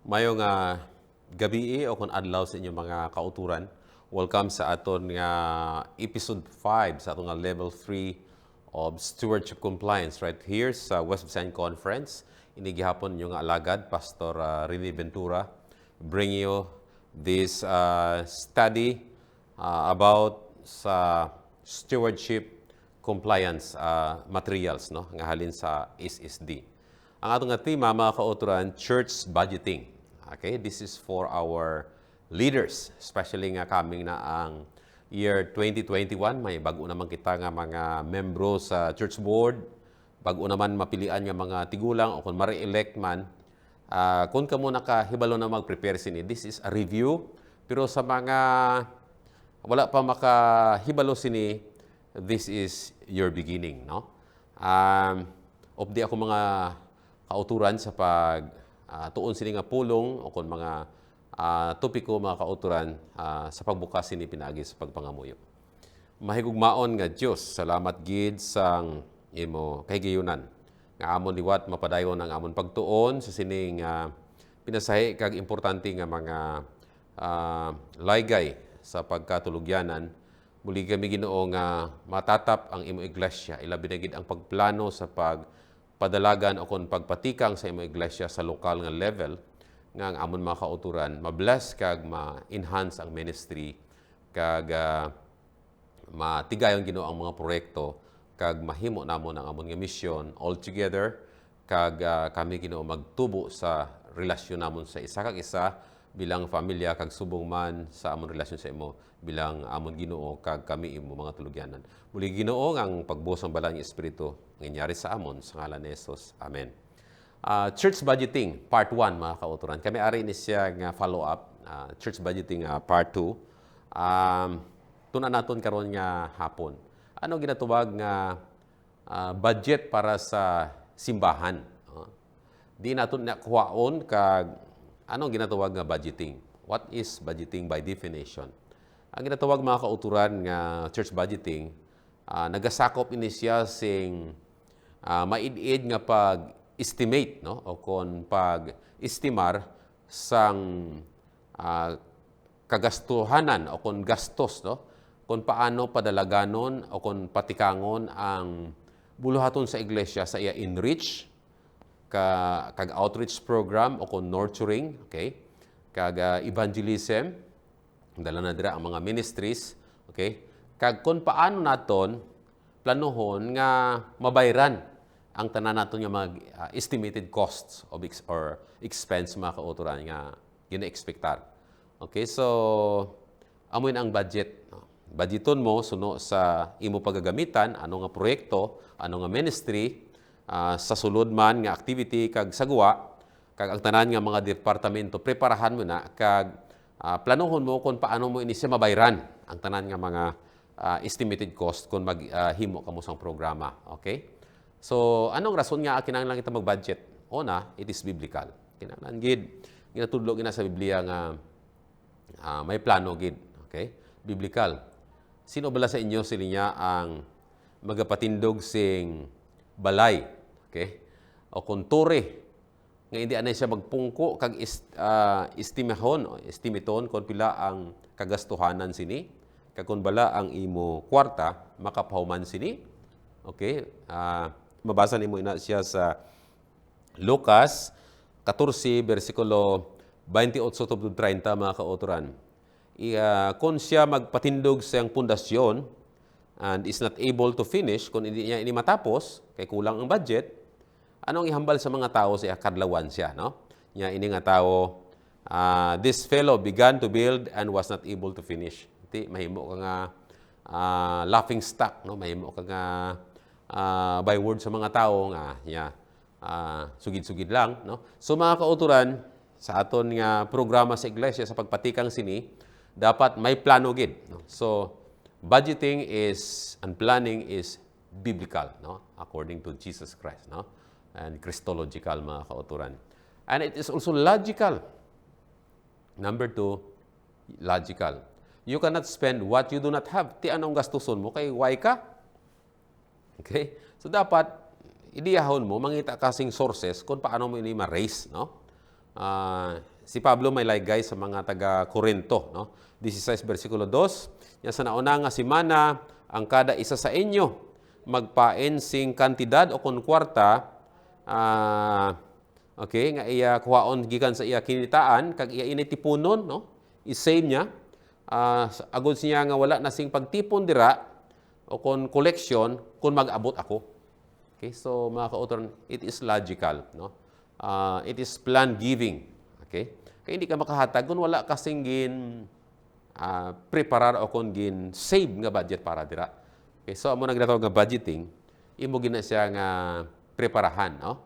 Mayong gabi o kung adlaw sa inyong mga kauturan. Welcome sa aton nga episode 5 sa aton nga level 3 of stewardship compliance right here sa West Visayan Conference. Inigihapon yung alagad Pastor Rene Ventura bring you this study about sa stewardship compliance materials no nga halin sa SSD. Ang atong nga tema mga kauturan, church budgeting. Okay, this is for our leaders, especially nga coming na ang year 2021. May bago naman kita nga mga membro sa church board, bago naman mapilian nga mga tigulang o kung ma-re-elect man. Kung kamo nakahibalo na mag-prepare sini, this is a review. Pero sa mga wala pa makahibalo sini, this is your beginning, no? Opdi ako mga kauturan sa tuon sini nga pulong o kung mga topiko mga kauturan sa pagbukas sini pinagi sa pagpangamuyo. Mahigugmaon nga Dios, salamat gid sang imo kahigayunan nga amon liwat mapadayon ang amon pagtuon sa sining pinasahi kag importante nga mga laygay sa pagkatulugyanan. Muli kami Ginoo nga matatap ang imo iglesia, ilabi na gid ang pagplano sa padalagan o kung pagpatikang sa imong iglesia sa lokal nga level nga ang amon mga kauturan ma-bless kag ma-enhance ang ministry kag matigayon Ginoo ang mga proyekto kag mahimo namon ang amon nga mission all together kag kami Ginoo magtubo sa relasyon namon sa isa kag isa bilang pamilya kag subong man sa amon relasyon sa imo bilang amon Ginoo kag kami imo mga tulugyanan. Muli Ginoo ang pagbuhos ng balang espiritu nangyari sa amon sa ngalan ni Jesus. Amen. Church budgeting part 1 mga kauturan. Kami ari ni siya nga follow up church budgeting part 2. Tuna naton karon nga hapon. Ano ginatubag nga budget para sa simbahan? Di naton nakuhaon kag anong ginatawag nga budgeting? What is budgeting by definition? Ang ginatawag mga kauturan nga church budgeting, nagasakop ini siya sing maid-id nga pag-estimate no o kon pag-estimar sang kagastuhanan o kon gastos no kung paano padalaganon o kung patikangon ang buluhaton sa iglesia sa iya enrich kag outreach program o kung nurturing, okay? Kag evangelism, dala na dira ang mga ministries, okay? Kag kung paano naton planuhon nga mabayran ang tanan naton nga mga estimated costs of or expense mga kauturan nga gina-expectar. Okay, so amoy na ang budget. Budgeton mo suno sa imo paggagamitan, ano nga proyekto, ano nga ministry, sa sulod man nga activity kag sagwa, kag ang tanan nga mga departamento preparahan mo na kag planuhon mo kung paano mo ini siya mabayran ang tanan nga mga estimated cost kung maghimo kamo sang programa. Okay? So, anong rason nga kinahanglan kita mag-budget? Una, it is biblical. Kinahanglan gid ginatudlo gina sa Biblia nga may plano gid. Okay? Biblical. Sino bala sa inyo silinya ang magapatindog sing balay? Okay? O kung tore nga hindi anay siya magpungko kag estimaton kung pila ang kagastuhanan sini kag kung bala ang imo kwarta makapahuman sini. Okay? Mabasa nimo ina siya sa Lucas 14 bersikulo 28 to 30 mga kauturan. Kung siya magpatindog sa pundasyon and is not able to finish, kung hindi niya ini matapos, kay kulang ang budget, anong ihambal sa mga tao sa kadlawan siya, no? Nya ini nga tao, this fellow began to build and was not able to finish. Mahimo ka nga laughing stock, no? Mahimo ka nga byword sa mga tao nga sugid-sugid lang, no? So mga kauturan sa aton nga programa sa iglesia sa pagpatikang sini dapat may plano gid, no? So budgeting is and planning is biblical, no? According to Jesus Christ, no? And Christological mga kauturan. And it is also logical. Number 2, logical. You cannot spend what you do not have. Ti anong gastuson mo kay why ka? Okay? So dapat idiyahon mo mangita kasing sources kung paano mo ini ma-raise, no? Si Pablo may laygay sa mga taga-Korinto, no? 16 versikulo 2, yan sa nauna nga semana, ang kada isa sa inyo magpain sing kantidad o kun kwarta, okay, nga iya kuhaon gikan sa iya kinitaan, kag iya initipunon, no? I-save niya. Agod siya nga wala na sing pagtipon dira o kun collection kung mag-abot ako. Okay, so mga kautoran, it is logical, no? It is plan giving. Okay? Kaya hindi ka makahatag kung wala kasing preparar o kung save nga budget para dira. Okay, so amo nagdatawag nga budgeting, imo gina siya nga preparahan, no?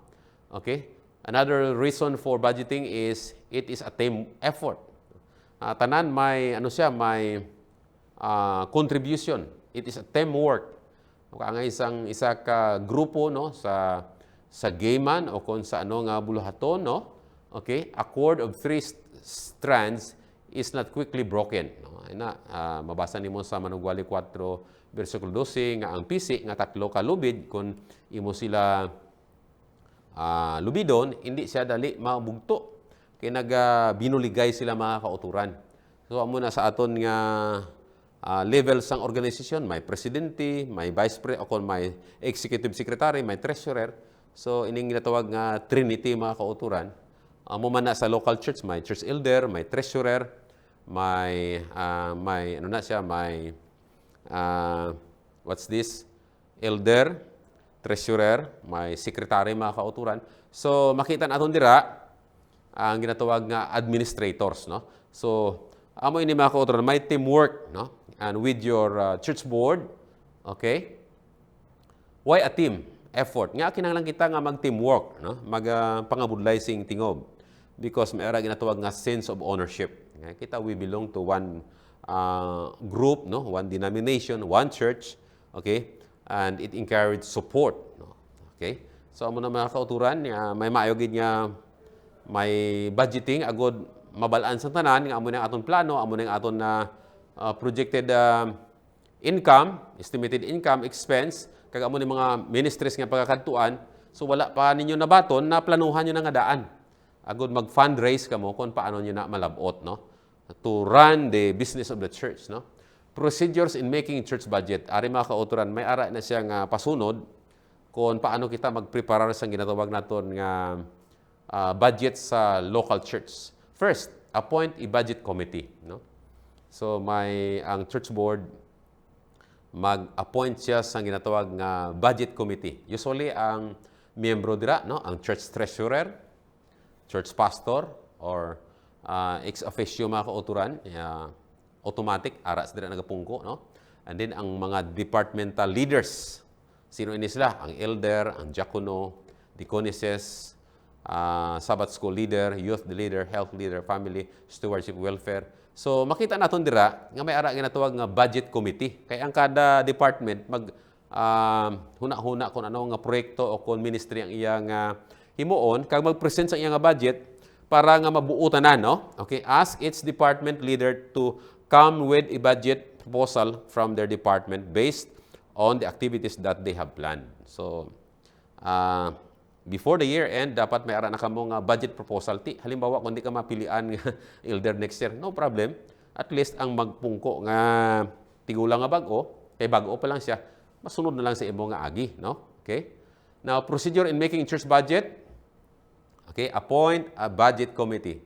Okay? Another reason for budgeting is it is a team effort. Tanan may contribution. It is a teamwork. Ang isa ka grupo, no, sa gameman o kung sa nga buluhaton, no? Okay? A cord of 3 strands is not quickly broken. No? Mabasa nimo sa Manugwali 4 versikulo 12 nga ang pisi nga 3 ka lubid kung imo sila lubidon, hindi siya dali mabugto. Kaya binuligay sila mga kauturan. So amo na sa aton nga level sang organisasyon, may presidente, may vice president, o may executive secretary, may treasurer. So ining ginatawag nga trinity mga kauturan. Amo man na sa local church, may church elder, may treasurer, may elder, treasurer, may secretary mga kauturan. So makita naton dira ang ginatawag nga administrators, no? So amo ini mga kauturan, may teamwork, no? And with your church board, okay? Why a team effort? Nga kinahanglan kita nga mag-teamwork, no? Pangabudlay sing tingob. Because may ara ginatawag nga sense of ownership. Okay? Kita we belong to one group, no? One denomination, one church, okay? And it encourage support, no? Okay? So amo na mga kauturan, may maayogid nga may budgeting agod mabalaan sa tanan nga amo na aton plano, amo na aton na projected income, estimated income, expense, kag amo ni mga ministries nga pagkakadtuan, so wala pa ninyo nabaton na planuhan nyo na nga daan. Agod mag-fundraise kamo kung paano nyo na malabot, no? To run the business of the church, no? Procedures in making church budget. Ari mga kauturan, may ara na siya nga pasunod kung paano kita magpreparar sa ginatawag naton nga budget sa local church. First, appoint a budget committee, no? So ang church board mag-appoint siya sa ginatawag nga budget committee. Usually ang miyembro dira, no, ang church treasurer, church pastor, or ex officio mga kauturan, automatic aras dira nagapungko, no? And then ang mga departmental leaders, sino ini sila? Ang elder, ang diakono, deaconesses, Sabbath school leader, youth leader, health leader, family, stewardship, welfare. So makita naton dira nga may ara ginatawag nga budget committee. Kaya ang kada department huna-huna kung ano nga proyekto o kung ministry ang iyang himuon kag mag-present sa iyang budget para nga mabuotanan, no? Okay, ask each department leader to come with a budget proposal from their department based on the activities that they have planned. So before the year end, dapat may ara na kamo nga budget proposal. Halimbawa, kung di ka mapilian nga elder next year, no problem. At least ang magpungko nga tigulang nga bago, kay bago pa lang siya, masunod na lang sa imo nga agi, no? Okay? Now, procedure in making church budget. Okay, appoint a budget committee.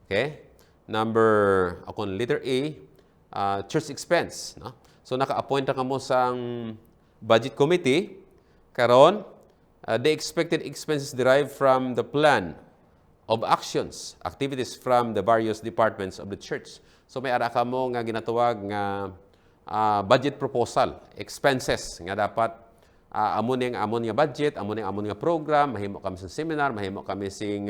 Okay? Letter A, church expense, no? So naka-appoint na kamo sa budget committee karon. The expected expenses derived from the plan of activities from the various departments of the church. So may ara ka mo nga ginatawag nga budget proposal, expenses nga dapat amon nga budget, amon nga program, mahimo kami sa seminar, mahimo kami sing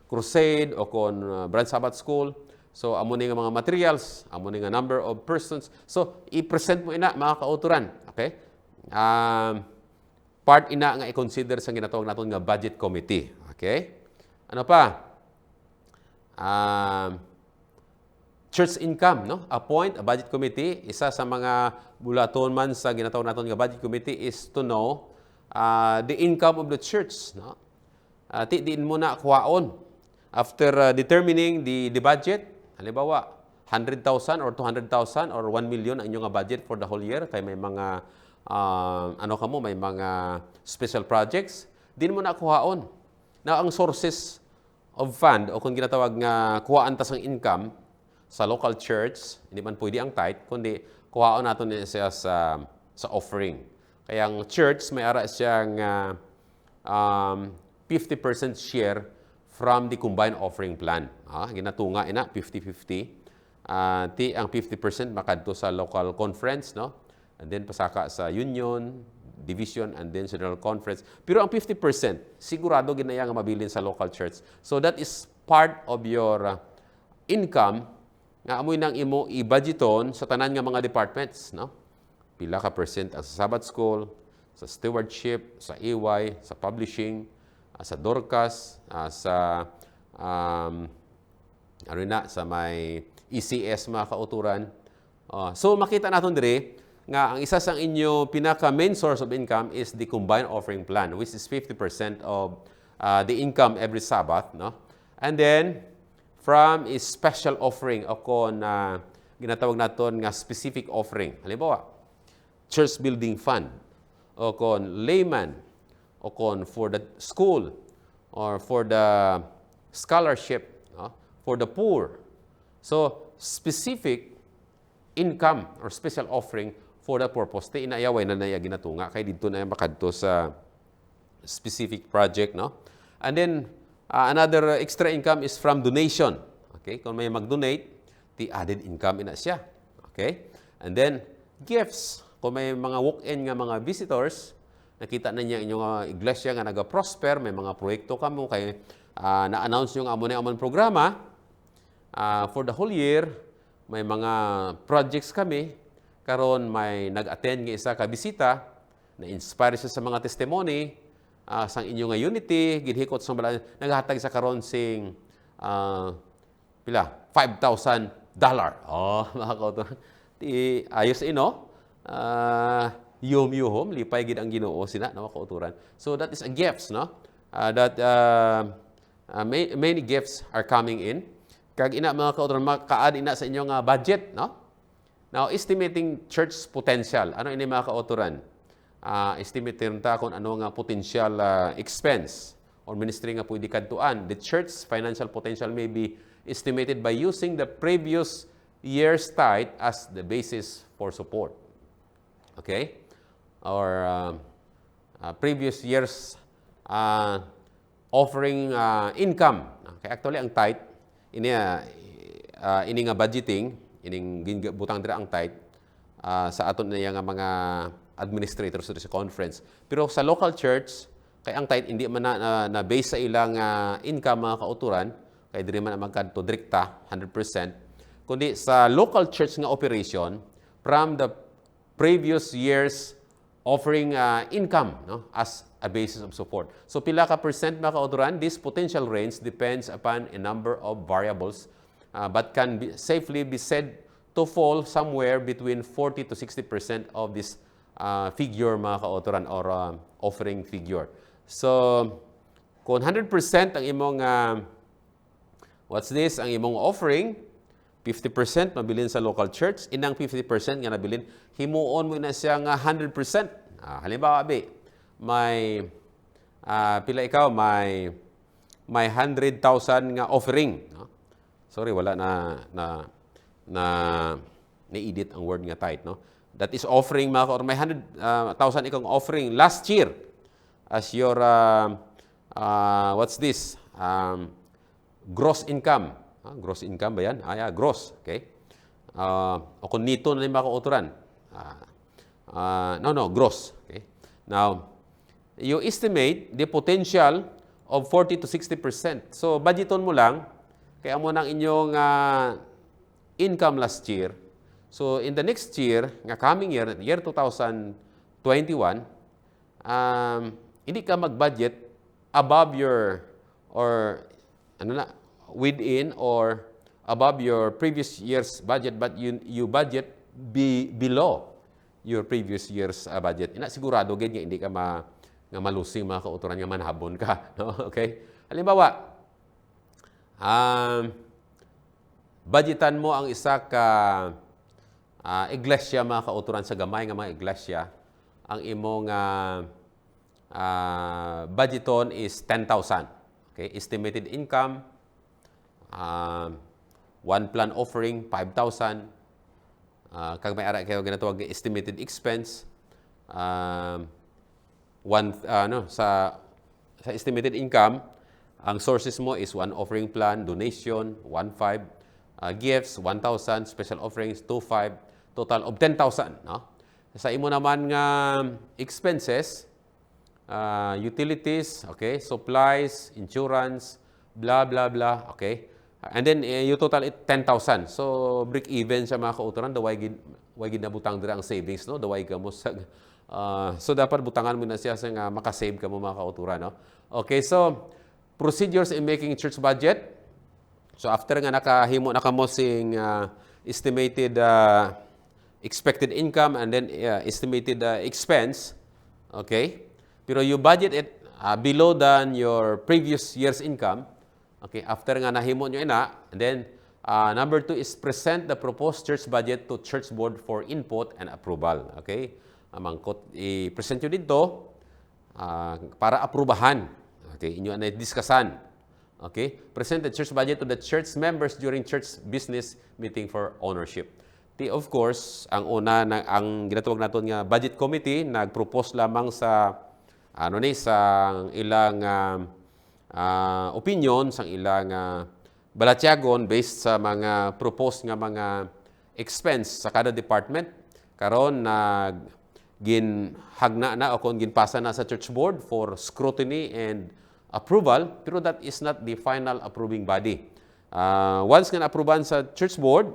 crusade o kon branch Sabbath school. So amon nga mga materials, amon nga number of persons. So i-present mo ina mga kauturan, okay? Part ina nga i-consider sa ginatawag naton nga budget committee. Okay? Ano pa? Church income, no? Appoint a budget committee. Isa sa mga bulaton man sa ginatawag naton nga budget committee is to know the income of the church, no? Diin mo na kuhaon. After determining the budget, halimbawa, 100,000 or 200,000 or 1 million ang inyong budget for the whole year, kay may mga, may mga special projects, din mo na kuhaon. Na ang sources of fund, o kung ginatawag nga kuhaan tas ang income sa local church, hindi man pwede ang tithe, kundi kuhaon natin siya sa offering. Kaya ang church, may ara siyang 50% share from the combined offering plan. Ginatunga ina 50-50. Ti ang 50% makadto sa local conference, no? And then pasaka sa union, division, and then general conference. Pero ang 50%, sigurado ginaya nga mabilin sa local church. So that is part of your income nga amoy nang imo i-budgeton sa tanan nga mga departments, no? Pila ka percent ang sa Sabbath School, sa stewardship, sa EY, sa publishing, sa Dorcas, sa sa may ECS mga kauturan. So makita natin dire nga ang isa sa inyo pinaka main source of income is the combined offering plan, which is 50% of the income every Sabbath, no? And then from a special offering o kon ginatawag naton nga specific offering. Halimbawa, church building fund o kon layman o kon for the school or for the scholarship, no? For the poor. So, specific income or special offering for that purpose. Ti inayaway na naya ginatunga kay dito na makadto sa specific project, no? And then another extra income is from donation. Okay? Kung may mag-donate, the added income ina siya. Okay? And then gifts. Kung may mga walk-in nga mga visitors, nakita na niya inyong iglesia nga naga-prosper, may mga proyekto kamo kay na-announce yung amon programa. For the whole year, may mga projects kami. Karon may nag-attend nga isa ka bisita, na-inspire siya sa mga testimony, sa inyong nga unity, gidhikot sa mga naghatag sa karon sing $5,000. Mga kauturan. Ayos ino. Yuhom, lipay gid ang Ginoo sina na mga kauturan. So that is a gifts, no? Many gifts are coming in. Kag ina mga kauturan, makaad ina sa inyong budget, no? Now, estimating church potential. Ano ini mga kauturan? Estimating ta kung ano nga potential expense or ministry nga pwede kadtuan. The church financial potential may be estimated by using the previous year's tithe as the basis for support. Okay? Or previous year's offering income. Okay, actually, ang tithe, ini nga budgeting, ining butang dira ang tithe sa aton niya nga mga administrators sa conference. Pero sa local church, kay ang tithe hindi man na base sa ilang income mga kauturan, kay diri man magkadto direkta 100%, kundi sa local church nga operation from the previous year's offering income, no, as a basis of support. So pila ka percent mga kauturan, this potential range depends upon a number of variables but can safely be said to fall somewhere between 40 to 60% of this figure mga kauturan or offering figure. So kung 100% ang imong ang imong offering, 50% mabilin sa local church, inang 50% nga nabilin, himuon mo na siya nga 100%. Halimbawa, may pila ikaw, may 100,000 nga offering. No? Sorry, wala na-edit ang word nga tithe. No? That is offering, or may 100,000 ikang offering last year as your, gross income. Gross income ba yan? Gross. Okay? O kung nito na yung mga kauturan. Gross. Okay? Now, you estimate the potential of 40 to 60%. So, budgeton mo lang, kaya mo ng inyong income last year. So, in the next year, coming year 2021, hindi ka mag-budget above your, or within or above your previous year's budget, but you budget below your previous year's budget. Sigurado gid nga hindi ka nga malusing mga kauturan nga manhabon ka, no? Okay? Halimbawa, Um, budgetan mo ang isa ka iglesia mga kauturan sa gamay nga mga iglesia. Ang imong budgeton is 10,000. Okay, estimated income, one plan offering 5,000. Kag may ara kayo ginatawag nga estimated expense, sa estimated income, ang sources mo is one offering plan, donation 1,500, gifts 1,000, special offerings 2,500, total of 10,000, no? Sa imo naman nga expenses, utilities, okay, supplies, insurance, blah blah blah, okay. And then you total it 10,000. So break even sa mga kauturan, daway gid na butang dira ang savings, no? Daway ka mo sa so dapat butangan mo na siya sa nga makasave ka mo mga kauturan, no? Okay, so procedures in making church budget. So after nga nakahimo na kamo sing estimated expected income and then estimated expense, okay? Pero you budget it below than your previous year's income. Okay, after nga nahimo nyo ina, and then number 2 is present the proposed church budget to church board for input and approval. Okay, i-present nyo dito para aprubahan. Okay, inyo na diskusan. Okay, present the church budget to the church members during church business meeting for ownership. Of course, ang una ang ginatawag naton nga budget committee nagpropose lamang sa sa ilang opinion, sang ilang balatyagon based sa mga proposed nga mga expense sa kada department. Karon ginhagna na o kung ginpasa na sa church board for scrutiny and approval, pero that is not the final approving body. Once nga na-approvean sa church board,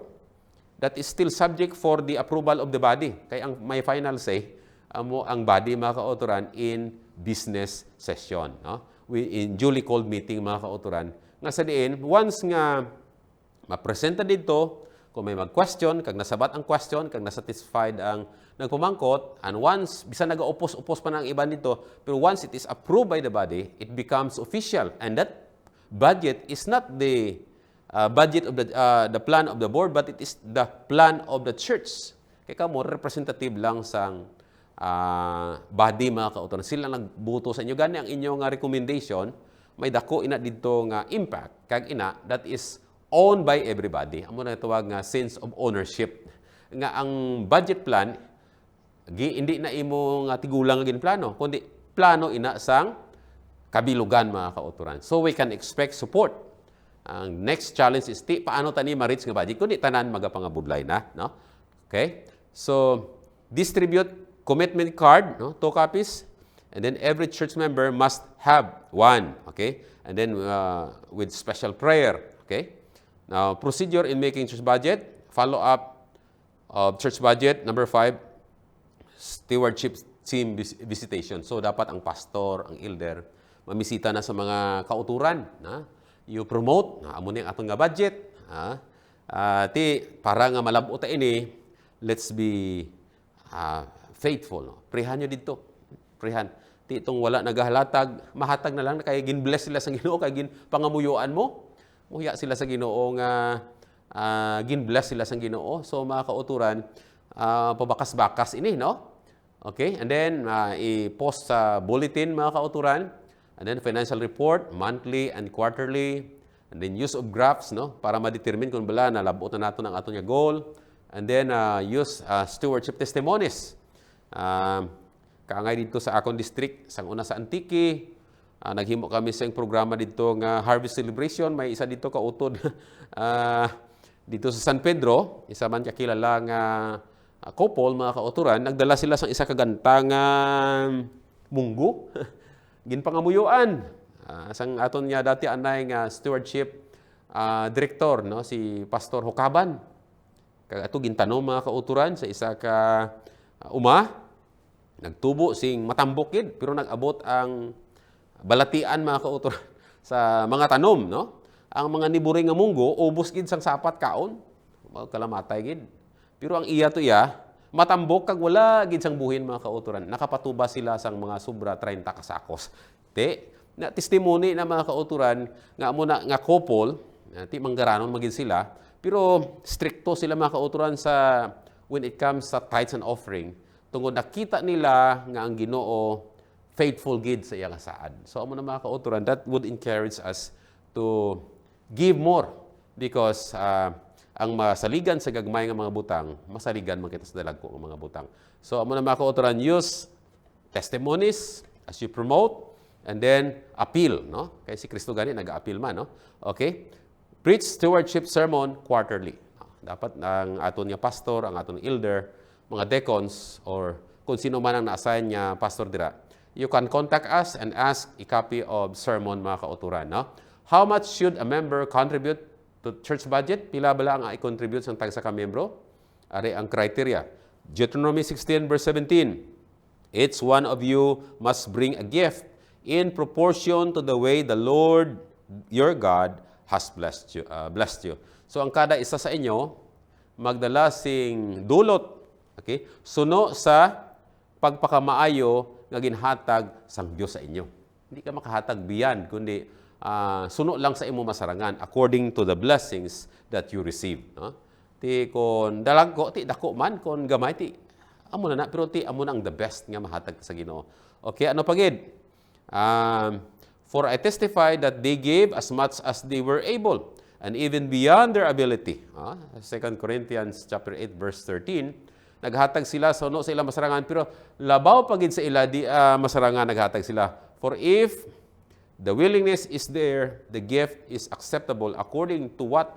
that is still subject for the approval of the body. Kaya ang may final say ang body mga kauturan in business session, no? In duly called meeting mga kauturan. Nga sa diin, once nga ma-presenta dito, kung may mag-question, kag nasabat ang question, kag nasatisfied ang nagpumangkot, and once, bisan nag-upos-upos pa ng iba nito, pero once it is approved by the body, it becomes official. And that budget is not the budget of the plan of the board, but it is the plan of the church. Kaya mo, representative lang sang body mga kauturan. Sila nagbuto sa inyo. Gani ang inyong recommendation, may dako ina dito nga impact. Kag ina, that is owned by everybody. Amo na tawag nga sense of ownership. Nga ang budget plan, hindi na imo nga tigulang nga ginplano, kundi plano ina sang kabilugan mga kauturan. So we can expect support. Ang next challenge is paano tani ma-reach nga budget kundi tanan magapangabudlay na, no? Okay? So distribute commitment card, no? 2 copies, and then every church member must have one, okay? And then with special prayer, okay? Now, procedure in making church budget, follow up of church budget. Number 5, stewardship team visitation. So dapat ang pastor, ang elder, mamisita na sa mga kauturan, na you promote, amo ni atong nga budget, para nga malabo ta ini, let's be faithful, no? Prihan nyo dito. Prihan. Ti itong wala nagahalatag, mahatag na lang, kaya gin-bless sila sa Ginoo, kaya ginpangamuyuan mo. Muhiya sila sa Ginoo nga gin-bless sila sa Ginoo. So mga kauturan, pabakas-bakas ini, no? Okay? And then, i-post sa bulletin mga kauturan. And then, financial report, monthly and quarterly. And then, use of graphs, no? Para ma-determine kung bala, nalabot na nato ng ato nga goal. And then, use stewardship testimonies. Kaangay dito sa akong district, sang una sa Antique, naghimo kami sa programa dito nga Harvest Celebration. May isa dito kautod dito sa San Pedro, isa man kakilala nga couple, mga kauturan, nagdala sila sa isa kagantang munggo. Ginpangamuyuan. Sang aton niya dati anay nga stewardship director, no? Si Pastor Hukaban. Kag ato gintanong mga kauturan sa isa ka nagtubo sing matambokid, pero nag-abot ang balatian mga kauturan sa mga tanom, no? Ang mga niburing nga munggo, ubos gid sang sapat kaon, kalamatay gid. Pero ang iya to matambok kag wala gid sang buhin mga kauturan. Nakapatuba sila sang mga sobra 30 kasakos. Na testimony na mga kauturan nga amo na nga couple ti manggaranon magin sila, pero stricto sila mga kauturan sa when it comes sa tithes and offering. Tungod nakita nila nga ang Ginoo faithful gid sa iyang saad. So amo na mga kauturan, that would encourage us to give more because ang masaligan sa gagmay nga mga butang, masaligan man kita sa dalagko nga mga butang. So amo na mga kauturan, use testimonies as you promote and then appeal, no? Kay si Kristo gani nag-appeal man, no? Okay? Preach stewardship sermon quarterly. Dapat ang aton nga pastor, ang aton elder, mga deacons or kung sino man ang na-assign niya pastor dira, you can contact us and ask a copy of sermon mga kauturan, no? How much should a member contribute to church budget? Pila bala ang i-contribute sa tagsa ka membro? Ari ang criteria. Deuteronomy 16 verse 17. Each one of you must bring a gift in proportion to the way the Lord your God has blessed you. So ang kada isa sa inyo magdala sing dulot, okay? Suno sa pagpakamaayo nga ginhatag sang Dios sa inyo. Hindi ka makahatag biyan kundi suno lang sa imo masarangan according to the blessings that you receive, no? Ti kon dalagko ti dako man kon gamay ti amo na pero ti amo na ang the best nga mahatag sa Ginoo. Okay, ano pagid? For I testify that they gave as much as they were able and even beyond their ability. 2 Corinthians chapter 8 verse 13, naghatag sila sa sa ilang masarangan pero labaw pagid sa ila di masarangan naghatag sila. For if the willingness is there, the gift is acceptable according to what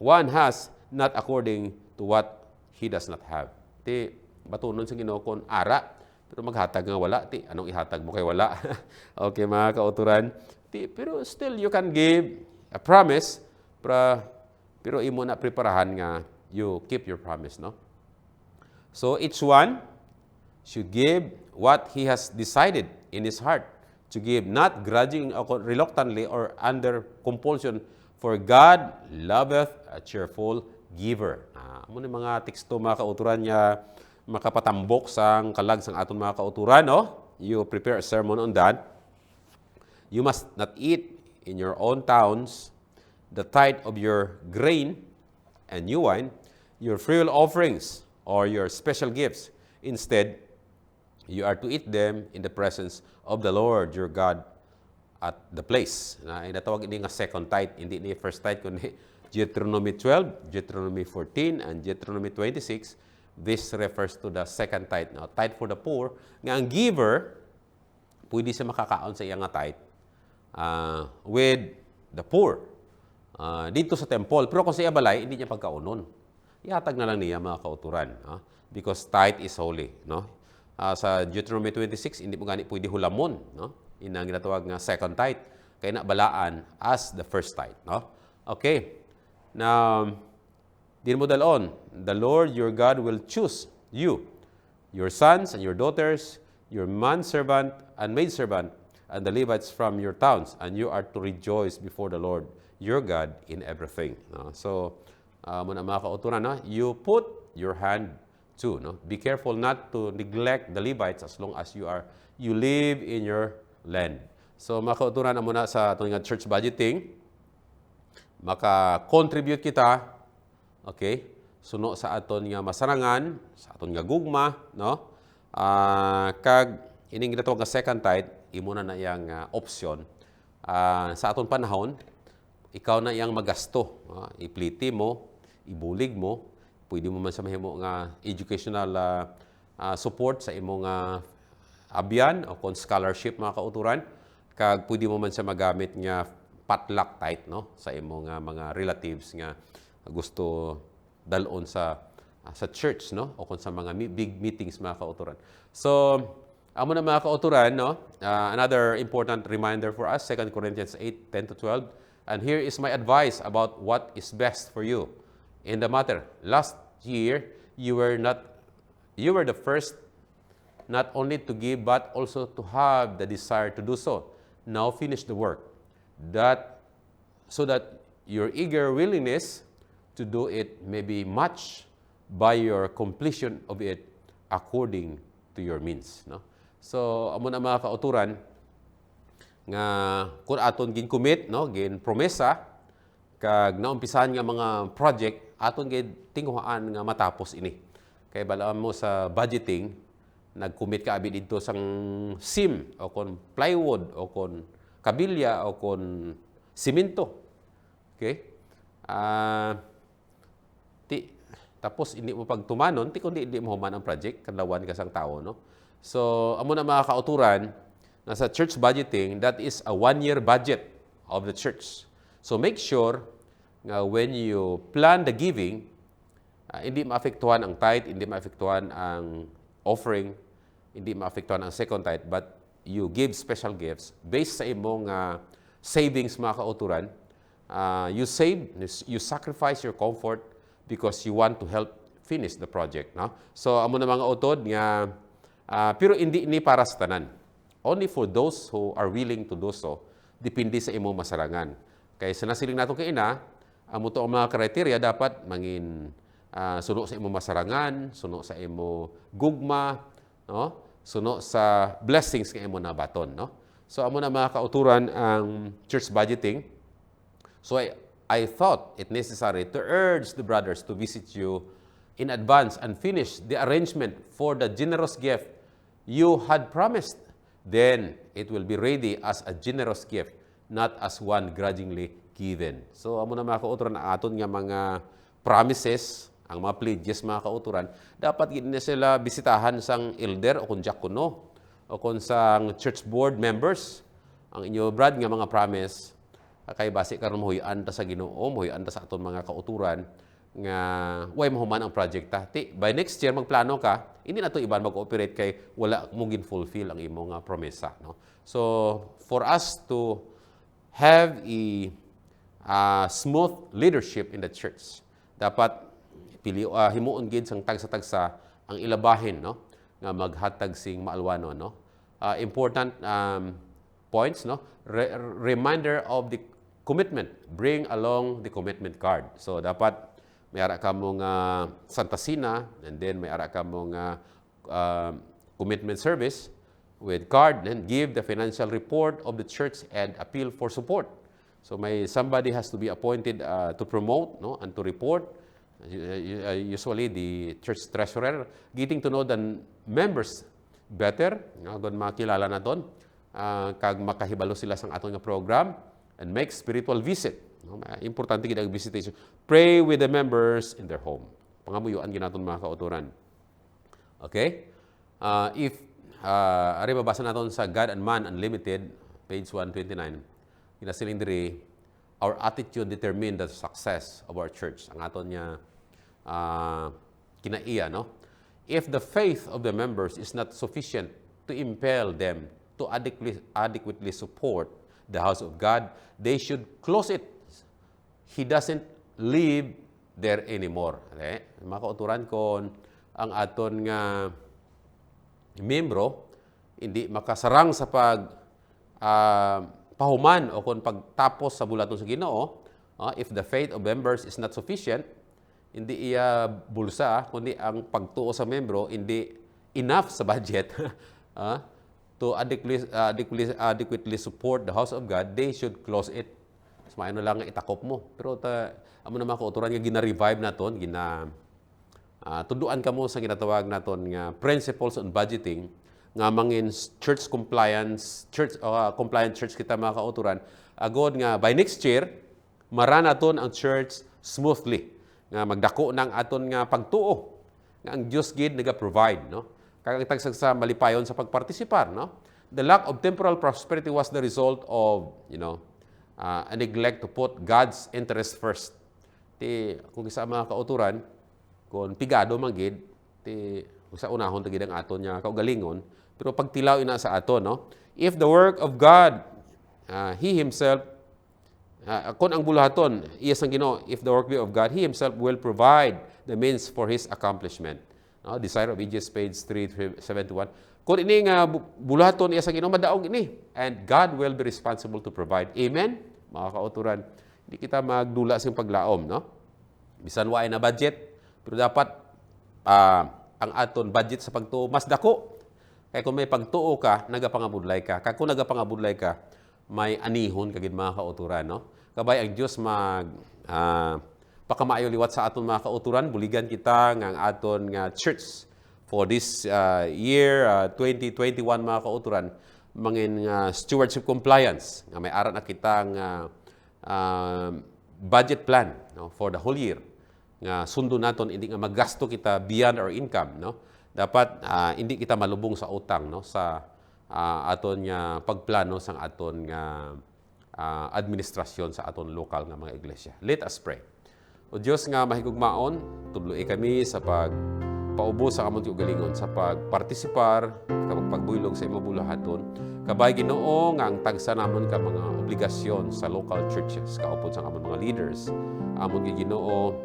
one has, not according to what he does not have. Ti batunon sa Ginoo kon ara pero maghatag nga wala, ti anong ihatag mo kay wala? Okay, mga kauturan. Pero still, you can give a promise, pero imo na preparahan nga you keep your promise, no? So, each one should give what he has decided in his heart to give, not grudging or reluctantly or under compulsion, for God loveth a cheerful giver. Amo ni mga teksto mga kauturan niya makapatambok sang kalag sang aton mga kauturan, no? You prepare a sermon on that. You must not eat in your own towns the tithe of your grain and new wine, your free will offerings, or your special gifts. Instead, you are to eat them in the presence of the Lord your God at the place. Inatawag ini nga second tithe, hindi ni first tithe, kundi Deuteronomy 12, Deuteronomy 14, and Deuteronomy 26. This refers to the second tithe. Now, tithe for the poor, nga ang giver, pwede siya makakaon sa iyang tithe with the poor dito sa temple. Pero kung sa iya balay, hindi niya pagkaunon. Ihatag na lang niya mga kauturan. Because tithe is holy. No? Sa Deuteronomy 26, hindi mo gani pwede hulamon. No? Yun ang ginatawag nga second tithe. Kaya na balaan as the first tithe. No? Okay. Now, din mo dalon, the Lord your God will choose you, your sons and your daughters, your manservant and maidservant, and the Levites from your towns, and you are to rejoice before the Lord your God in everything. So, muna mga kauturan, you put your hand to. No? Be careful not to neglect the Levites as long as you live in your land. So, mga kauturan, muna sa itong church budgeting, maka-contribute kita. Okay? Suno sa aton nga masarangan, sa aton nga gugma, no? Kag ining ginatawag nga second tithe, imo na iyang option. Sa aton panahon, ikaw na iyang magasto. Ipliti mo, ibulig mo, pwede mo man sa mahimo nga educational support sa imong abyan o kon scholarship mga kauturan, kag pwede mo man sa magamit nga potluck tithe, no? Sa imong mga relatives nga gusto dalon sa church, no? O kung sa mga big meetings mga kauturan. So, amo na mga kauturan, no? Another important reminder for us, 2 Corinthians 8:10-12. And here is my advice about what is best for you in the matter. Last year, you were the first not only to give but also to have the desire to do so. Now finish the work, so that your eager willingness to do it may be matched by your completion of it according to your means. No? So, amo na mga kauturan nga kung aton gin-commit, no, gin promesa, kag naumpisahan nga mga project aton gid tinguhaan nga matapos ini. Kay balaan mo sa budgeting, nag-commit ka abi dito sang sim o kon plywood o kon kabilya o kon simento. Okay? Tapos hindi mo pagtumanon, kundi hindi mo human ang project, kadlawan ka sang tao, no? So, amo na mga kauturan, nasa church budgeting, that is a 1-year budget of the church. So, make sure nga when you plan the giving, hindi maapektuhan ang tithe, hindi maapektuhan ang offering, hindi maapektuhan ang second tithe, but you give special gifts based sa imong savings mga kauturan. You save, you sacrifice your comfort because you want to help finish the project. No? So, amo na mga utod nga, pero hindi ni para sa tanan. Only for those who are willing to do so, depende sa imong masarangan. Kaya sa nasiling nato kay ina, amo to ang mga kriteria dapat mangin suno sa imong masarangan, suno sa imong gugma, no? Suno sa blessings nga imong nabaton. No? So, amo na mga kauturan ang church budgeting. So, I thought it necessary to urge the brothers to visit you in advance and finish the arrangement for the generous gift you had promised. Then it will be ready as a generous gift, not as one grudgingly given. So, amo na mga kauturan ang aton nga mga promises, ang mga pledges mga kauturan, dapat gid na sila bisitahan sang elder o kung diakono o kung sang church board members. Ang inyo brad nga mga promise, kay base karon mohuy-an ta sa Ginoo, mohuy-an ta sa aton mga kauturan nga way mahuman ang project ta. By next year magplano ka, hindi na to iban mag-ooperate kay wala mo gin-fulfill ang imong promesa, no? So for us to have a smooth leadership in the church, dapat himuon gid sang tagsa-tagsa ang ilabahin, no? Nga maghatag sing maalwanon, no? Important points, no? Reminder of the commitment. Bring along the commitment card. So, dapat may ara ka mong Santa Sina, and then may ara ka mong commitment service with card, and give the financial report of the church and appeal for support. So, somebody has to be appointed to promote, no, and to report. Usually, the church treasurer, getting to know the members better, nga makilala na doon, kag makahibalo sila sang aton nga program, and make spiritual visit. No? Importante gid ang visitation. Pray with the members in their home. Pangamuyuan ginaton mga kauturan. Okay? Ari mabasa naton sa God and Man Unlimited, page 129. Ginasiling diri, our attitude determine the success of our church. Ang aton niya kinaiya, no? If the faith of the members is not sufficient to impel them to adequately support the house of God, they should close it. He doesn't live there anymore. Okay? Mga kauturan kon ang aton nga membro hindi makasarang sa pahuman o kung pagtapos sa bulaton sa Ginoo, if the faith of members is not sufficient, hindi iya bulsa, kundi ang pagtuo sa membro hindi enough sa budget to adequately support the house of God, they should close it. So, maano lang itakop mo. Pero amo na mga kauturan nga gina-revive naton, tuduan ka mo sa ginatawag naton nga principles on budgeting, nga mangin church compliance, compliant church kita mga kauturan, agod nga by next year, maranaton ang church smoothly. Nga magdako ng aton nga pagtuo. Nga ang Dios gid naga-provide, no? Kagagtag sa malipayon sa pagpartisipar, no? The lack of temporal prosperity was the result of, a neglect to put God's interest first. Kung isa mga kauturan, kung pigado manggid, kung sa unahon tagid ang aton niya kaugalingon, pero pagtilaw ina sa aton, no? If the work of God, He Himself, kung ang bulahaton, iya sang Ginoo, if the work be of God, He Himself will provide the means for His accomplishment. No? Desire of Ages, page 371. Kung ini nga bulahaton iya sa Ginoo, madaog ini. And God will be responsible to provide. Amen? Mga kauturan, hindi kita magdula sa paglaom, no? Bisan waay na budget, pero dapat ang aton budget sa pagtuo mas dako. Kaya kung may pagtuo ka, nagapangabudlay ka. Kaya kung nagapangabudlay ka, may anihon kagid mga kauturan, no? Kabay ang Dios pakamaayo liwat sa aton mga kauturan, buligan kita nga ang aton nga church for this year 2021 mga kauturan, mangin stewardship compliance nga may aran na kitang budget plan, no, for the whole year nga sundo naton hindi nga maggasto kita beyond our income, no. Dapat hindi kita malubong sa utang, no, sa aton nga pagplano sang aton nga administrasyon sa aton lokal nga mga iglesia. Let us pray. O Diyos nga mahigugmaon, tubloy kami sa pagpaubos sa among tiugalingon, sa pagpartisipar, kapag pagbulog sa imong bulahaton. Kabay Ginoo nga ang tagsa namon ka mga obligasyon sa local churches, kaupod sa among mga leaders. Amon Ginoo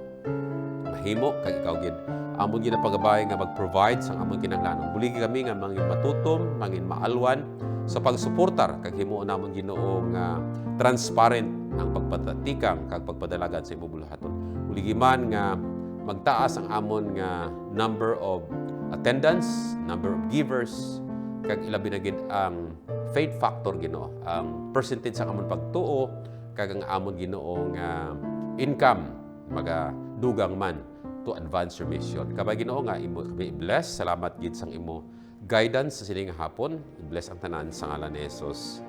mahimo kag ikaw gid amon ginapagabay nga mag-provide sang amon kinahanglanon. Buligi kami nga mangin matutom, mangin maalwan sa pagsuportar kag himuon namon Ginoo nga transparent ang pagpatatikang kag pagpadalagan sa imong bulahaton. Buligi man nga magtaas ang amon nga number of attendance, number of givers, kag ilabi na gid ang faith factor Ginoo, ang percentage sa amon pagtuo kag ang amon Ginoo nga income magadugang man to advance your mission. Kabay Ginoo nga imo kami i-bless. Salamat gid sang imo guidance sa sining hapon. I-bless ang tanan sa ngalan ni Jesus.